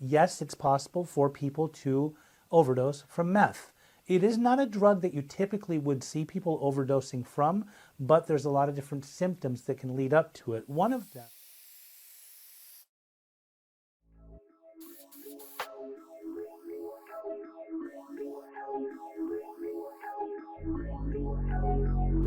Yes, it's possible for people to overdose from meth. It is not a drug that you typically would see people overdosing from, but there's a lot of different symptoms that can lead up to it. One of them.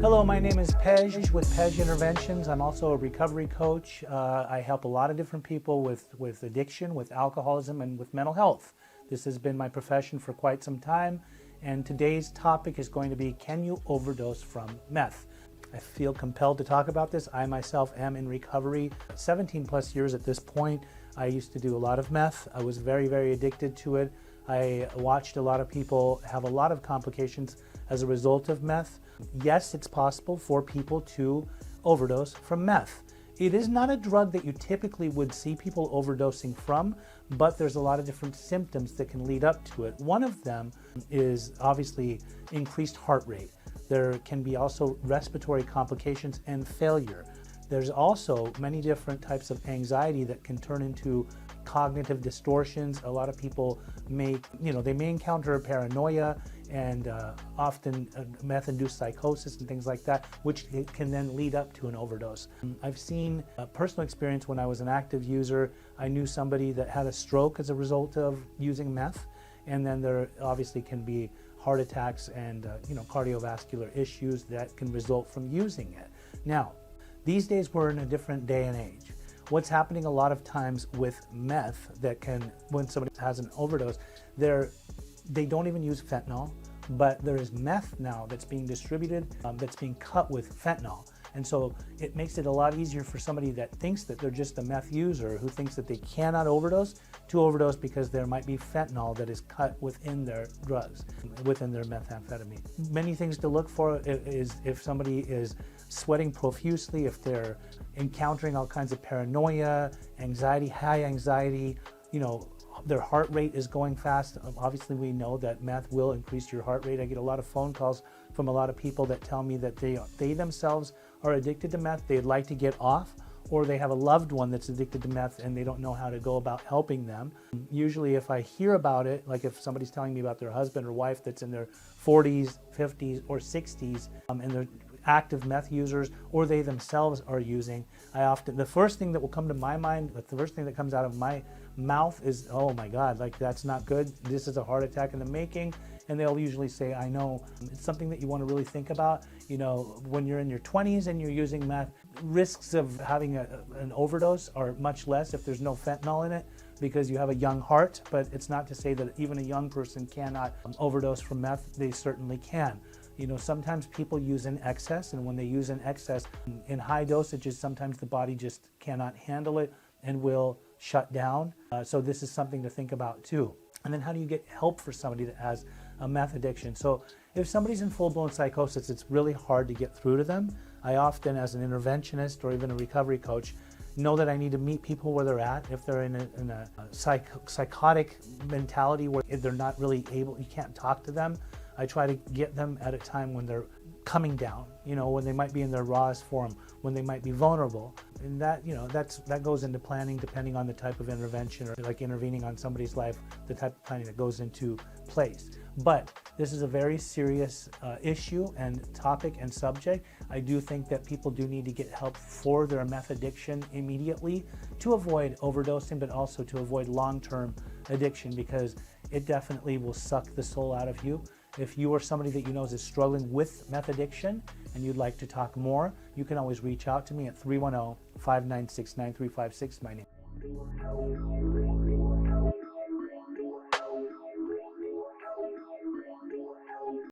Hello, my name is Pej with Pej Interventions. I'm also a recovery coach. I help a lot of different people with addiction, with alcoholism, and with mental health. This has been my profession for quite some time, and today's topic is going to be, can you overdose from meth? I feel compelled to talk about this. I myself am in recovery 17 plus years at this point. I used to do a lot of meth. I was very, very addicted to it. I watched a lot of people have a lot of complications as a result of meth. Yes, it's possible for people to overdose from meth. It is not a drug that you typically would see people overdosing from, but there's a lot of different symptoms that can lead up to it. One of them is obviously increased heart rate. There can be also respiratory complications and failure. There's also many different types of anxiety that can turn into cognitive distortions. A lot of people may encounter paranoia and often meth-induced psychosis and things like that, which can then lead up to an overdose. I've seen a personal experience when I was an active user. I knew somebody that had a stroke as a result of using meth, and then there obviously can be heart attacks and cardiovascular issues that can result from using it. Now, these days we're in a different day and age. What's happening a lot of times with meth that can, when somebody has an overdose, they don't even use fentanyl, but there is meth now that's being distributed, that's being cut with fentanyl. And so it makes it a lot easier for somebody that thinks that they're just a meth user, who thinks that they cannot overdose, to overdose because there might be fentanyl that is cut within their drugs, within their methamphetamine. Many things to look for is if somebody is sweating profusely, if they're encountering all kinds of paranoia, anxiety, high anxiety, their heart rate is going fast. Obviously, we know that meth will increase your heart rate. I get a lot of phone calls from a lot of people that tell me that they themselves are addicted to meth, they'd like to get off, or they have a loved one that's addicted to meth and they don't know how to go about helping them. Usually if I hear about it, like if somebody's telling me about their husband or wife that's in their 40s, 50s, or 60s, and they're active meth users, or they themselves are using, the first thing that will come to my mind, the first thing that comes out of my mouth is, oh my God, like that's not good. This is a heart attack in the making. And they'll usually say, I know. It's something that you want to really think about. When you're in your 20s and you're using meth, risks of having an overdose are much less if there's no fentanyl in it, because you have a young heart. But it's not to say that even a young person cannot overdose from meth. They certainly can. Sometimes people use in excess, and when they use in excess in high dosages, sometimes the body just cannot handle it and will shut down. So this is something to think about too. And then how do you get help for somebody that has a meth addiction? So if somebody's in full-blown psychosis, it's really hard to get through to them. I often, as an interventionist or even a recovery coach, know that I need to meet people where they're at. If they're in a psychotic mentality where they're not really able, you can't talk to them, I try to get them at a time when they're coming down, when they might be in their rawest form, when they might be vulnerable. And that, that goes into planning depending on the type of intervention, or like intervening on somebody's life, the type of planning that goes into place. But this is a very serious issue and topic and subject. I do think that people do need to get help for their meth addiction immediately to avoid overdosing, but also to avoid long-term addiction, because it definitely will suck the soul out of you. If you or somebody that you know is struggling with meth addiction and you'd like to talk more, you can always reach out to me at 310-596-9356. My name.